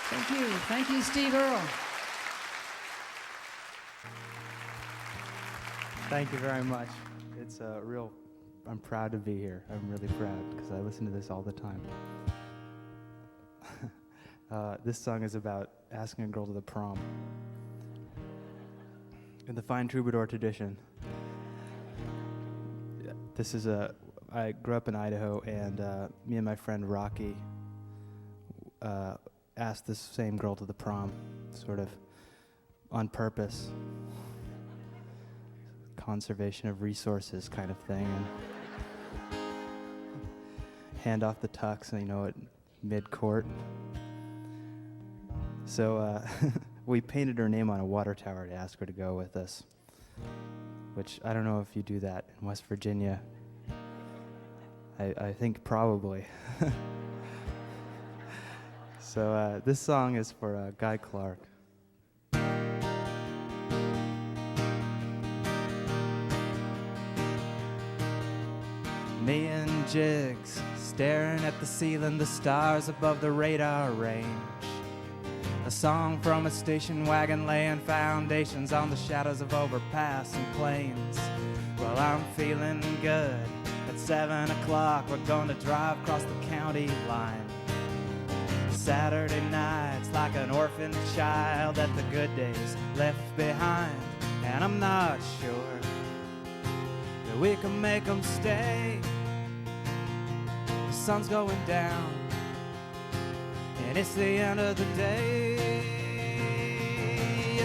Thank you. Thank you, Steve Earle. Thank you very much. It's a real, I'm proud to be here. I'm really proud because I listen to this all the time. This song is about asking a girl to the prom. In the fine troubadour tradition. I grew up in Idaho, and me and my friend Rocky asked this same girl to the prom, sort of on purpose. Conservation of resources kind of thing. And hand off the tux, at mid-court. So we painted her name on a water tower to ask her to go with us, which I don't know if you do that in West Virginia. I think probably. So this song is for Guy Clark. Me and Jigs staring at the ceiling, the stars above the radar range. A song from a station wagon laying foundations on the shadows of overpassing plains. Well, I'm feeling good. At 7 o'clock, we're going to drive across the county line. Saturday night's like an orphan child that the good days left behind. And I'm not sure that we can make them stay. The sun's going down, and it's the end of the day.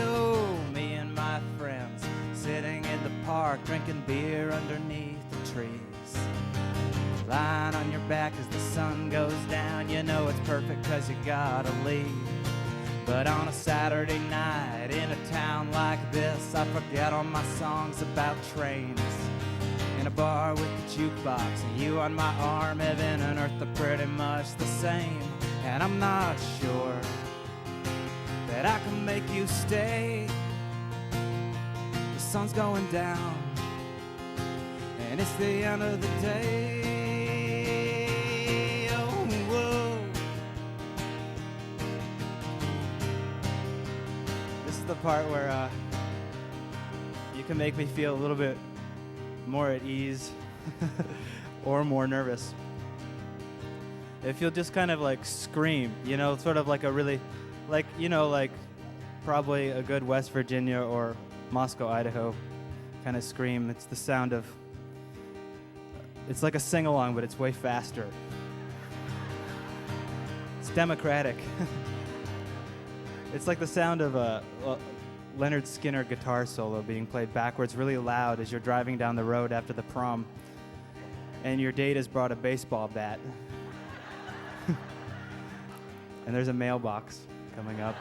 Oh, me and my friends sitting in the park, drinking beer underneath the trees. Lying on your back as the sun goes down, you know it's perfect cause you gotta leave. But on a Saturday night in a town like this, I forget all my songs about trains. In a bar with the jukebox and you on my arm, heaven and earth are pretty much the same. And I'm not sure that I can make you stay. The sun's going down, and it's the end of the day. Oh, whoa. This is the part where you can make me feel a little bit more at ease or more nervous. If you'll just kind of like scream, sort of like a really, like probably a good West Virginia or Moscow, Idaho kind of scream. It's the sound of, it's like a sing-along, but it's way faster. It's democratic. It's like the sound of a Leonard Skinner guitar solo being played backwards really loud as you're driving down the road after the prom and your date has brought a baseball bat. And there's a mailbox coming up.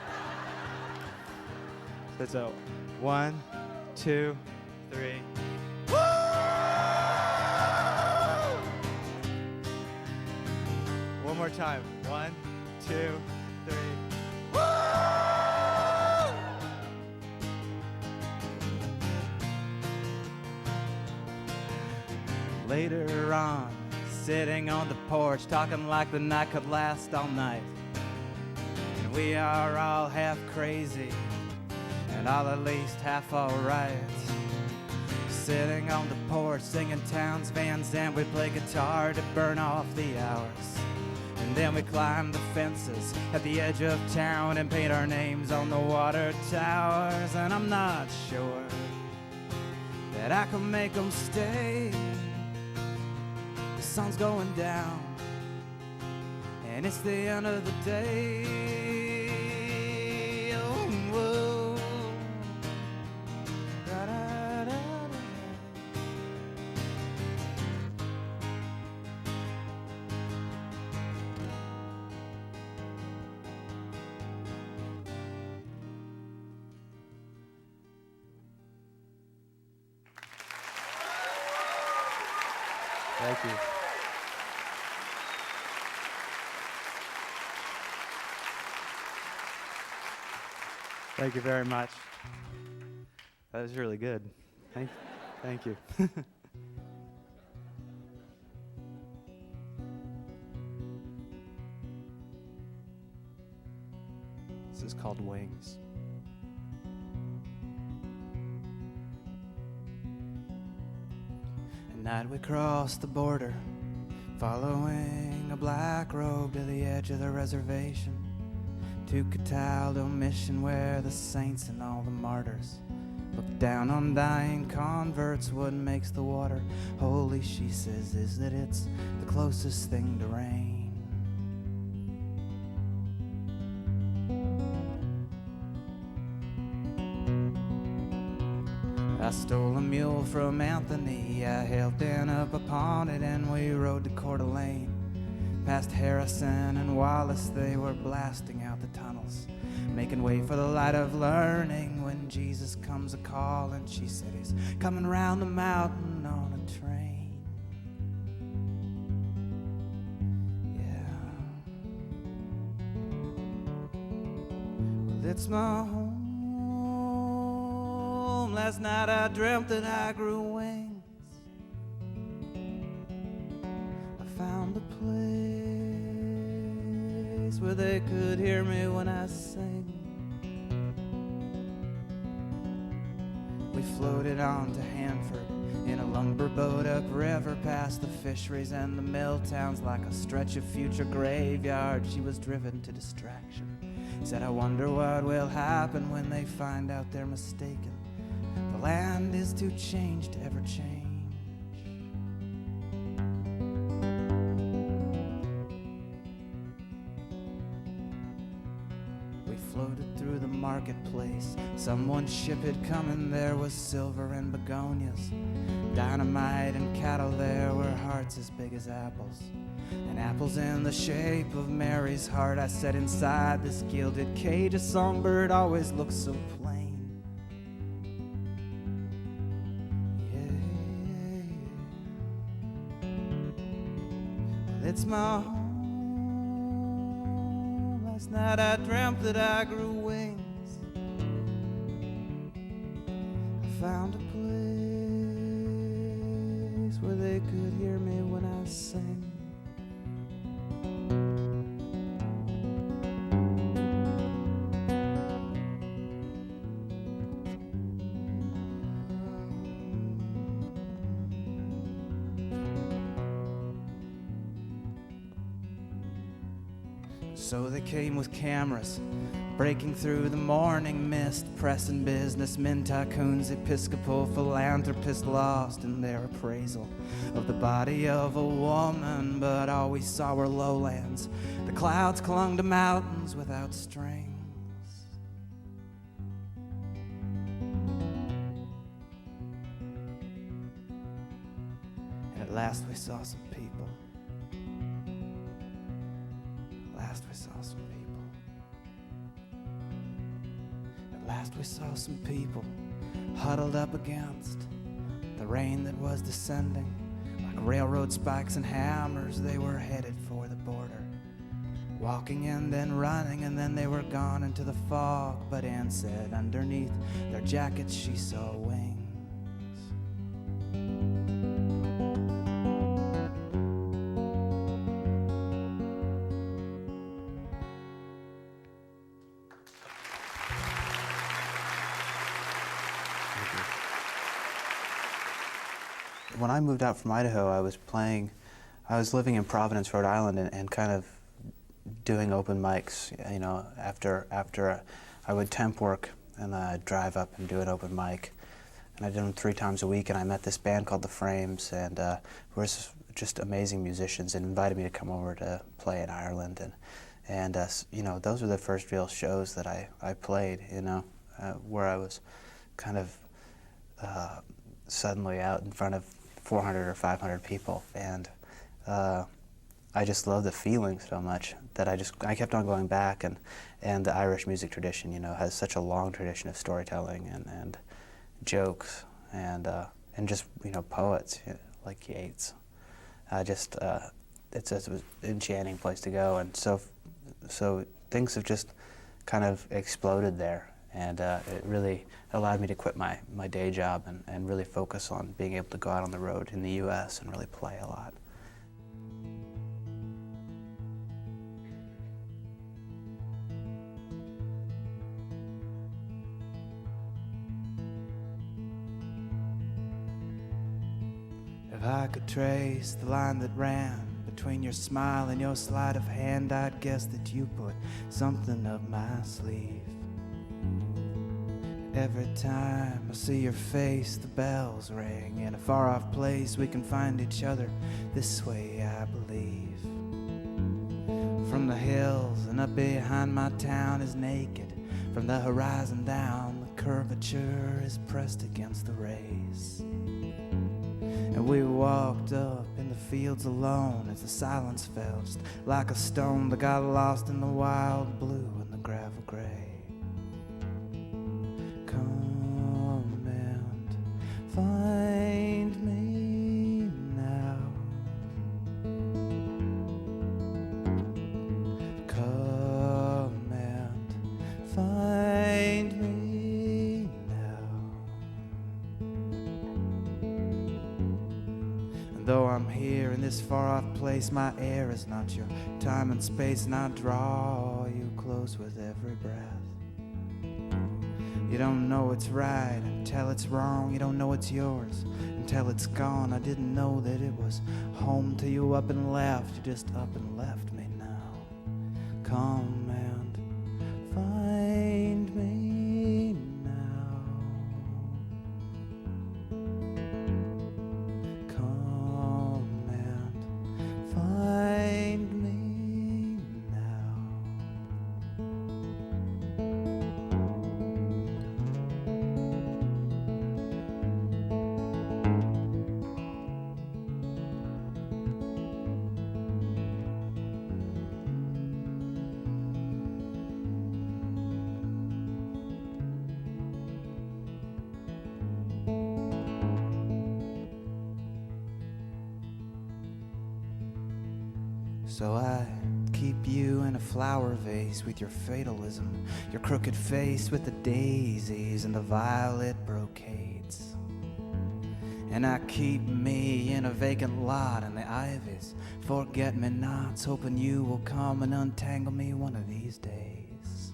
So it's a 1, 2, 3. Woo! One more time. 1, 2, 3. Woo! Later on, sitting on the porch, talking like the night could last all night. And we are all half crazy, and all at least half alright. Sitting on the porch, singing Townes Van Zandt, we play guitar to burn off the hours. And then we climb the fences at the edge of town and paint our names on the water towers. And I'm not sure that I can make them stay. The sun's going down, and it's the end of the day. Oh, whoa. Da, da, da, da. Thank you. Thank you very much. That was really good. Thank you. This is called Wings. At night we crossed the border, following a black robe to the edge of the reservation, to Cataldo Mission, where the saints and all the martyrs look down on dying converts. What makes the water holy, she says, is that it's the closest thing to rain. I stole a mule from Anthony, I hailed Dan up upon it, and we rode to Coeur d'Alene. Past Harrison and Wallace, they were blasting out the tunnels, making way for the light of learning, when Jesus comes a-calling. She said he's coming round the mountain on a train. Yeah. Well, it's my home. Last night I dreamt that I grew wings. I found a place where they could hear me when I sing. We floated on to Hanford in a lumber boat upriver, past the fisheries and the mill towns, like a stretch of future graveyard. She was driven to distraction. Said, I wonder what will happen when they find out they're mistaken. The land is too changed to ever change. We floated through the marketplace. Someone's ship had come, and there was silver and begonias, dynamite and cattle. There were hearts as big as apples, and apples in the shape of Mary's heart. I sat inside this gilded cage. A songbird always looks so plain. It's my home. Last night I dreamt that I grew wings. I found a place where they could hear me when I sang. So they came with cameras, breaking through the morning mist, pressing businessmen, tycoons, Episcopal philanthropists, lost in their appraisal of the body of a woman. But all we saw were lowlands. The clouds clung to mountains without strings. And at last we saw some people. We saw some people. At last we saw some people huddled up against the rain that was descending. Like railroad spikes and hammers, they were headed for the border, walking and then running, and then they were gone into the fog. But Ann said underneath their jackets she saw wings. When I moved out from Idaho, I was living in Providence, Rhode Island, and kind of doing open mics, you know, after I would temp work and I'd drive up and do an open mic. And I did them 3 times a week, and I met this band called The Frames, and were just amazing musicians, and invited me to come over to play in Ireland. And you know, those were the first real shows that I played, you know, where I was kind of suddenly out in front of 400 or 500 people, and I just love the feeling so much that I kept on going back. And the Irish music tradition, you know, has such a long tradition of storytelling and jokes and just, you know, poets, you know, like Yeats. It's an enchanting place to go, and so things have just kind of exploded there. And it really allowed me to quit my day job and really focus on being able to go out on the road in the U.S. and really play a lot. If I could trace the line that ran between your smile and your sleight of hand, I'd guess that you put something up my sleeve. Every time I see your face, the bells ring. In a far-off place, we can find each other this way, I believe. From the hills and up behind my town is naked. From the horizon down, the curvature is pressed against the rays. And we walked up in the fields alone as the silence fell, just like a stone that got lost in the wild blue and the gravel gray. Come and find me now. Come and find me now. And though I'm here in this far-off place, my air is not your time and space, and I draw you close with every breath. You don't know it's right until it's wrong. You don't know it's yours until it's gone. I didn't know that it was home till you up and left. You just up and left me now. Come and find me now. Come and find me now. So I keep you in a flower vase with your fatalism, your crooked face with the daisies and the violet brocades. And I keep me in a vacant lot in the ivies, forget-me-nots, hoping you will come and untangle me one of these days.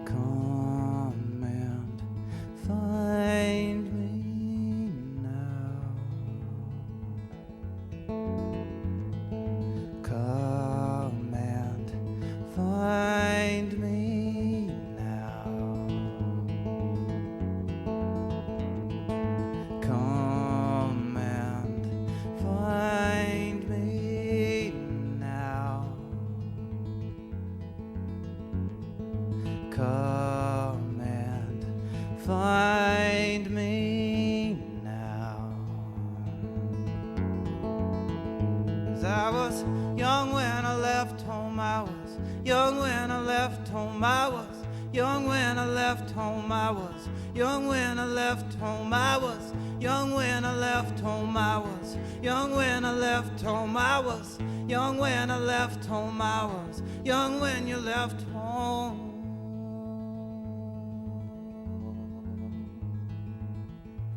Come and find me now. Come and find me now. Come and find me now. Come and find me now. 'Cause I was young when I left home, I was young when I left home, I was young when I left home, I was young when I left home, I was young when I left home, I was young when I left home, I was young when I left home, I was young when you left home.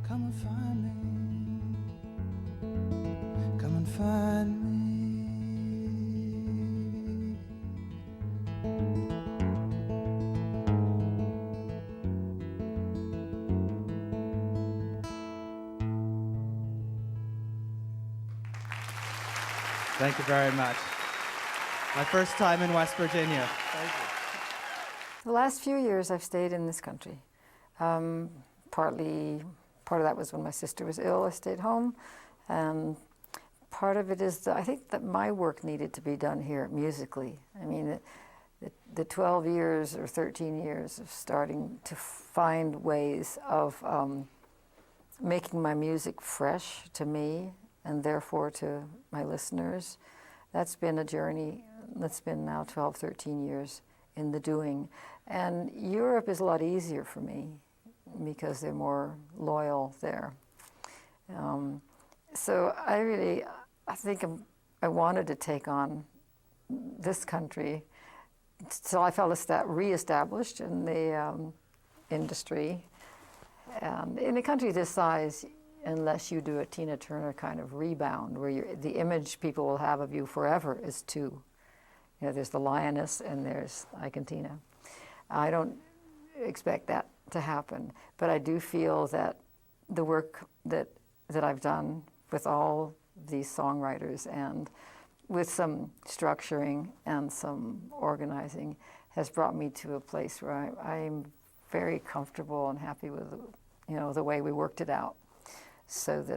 Come and find me. Come and find me. Thank you very much. My first time in West Virginia. Thank you. The last few years I've stayed in this country. Part of that was when my sister was ill, I stayed home. And part of it is that I think that my work needed to be done here musically. I mean, the 12 years or 13 years of starting to find ways of making my music fresh to me and therefore to my listeners, that's been a journey that's been now 12, 13 years in the doing. And Europe is a lot easier for me because they're more loyal there. So I think I wanted to take on this country. So I felt reestablished in the industry. In a country this size, unless you do a Tina Turner kind of rebound, where the image people will have of you forever is two. You know, there's the lioness and there's Ike and Tina. I don't expect that to happen, but I do feel that the work that that I've done with all these songwriters and with some structuring and some organizing has brought me to a place where I'm very comfortable and happy with, the way we worked it out, so that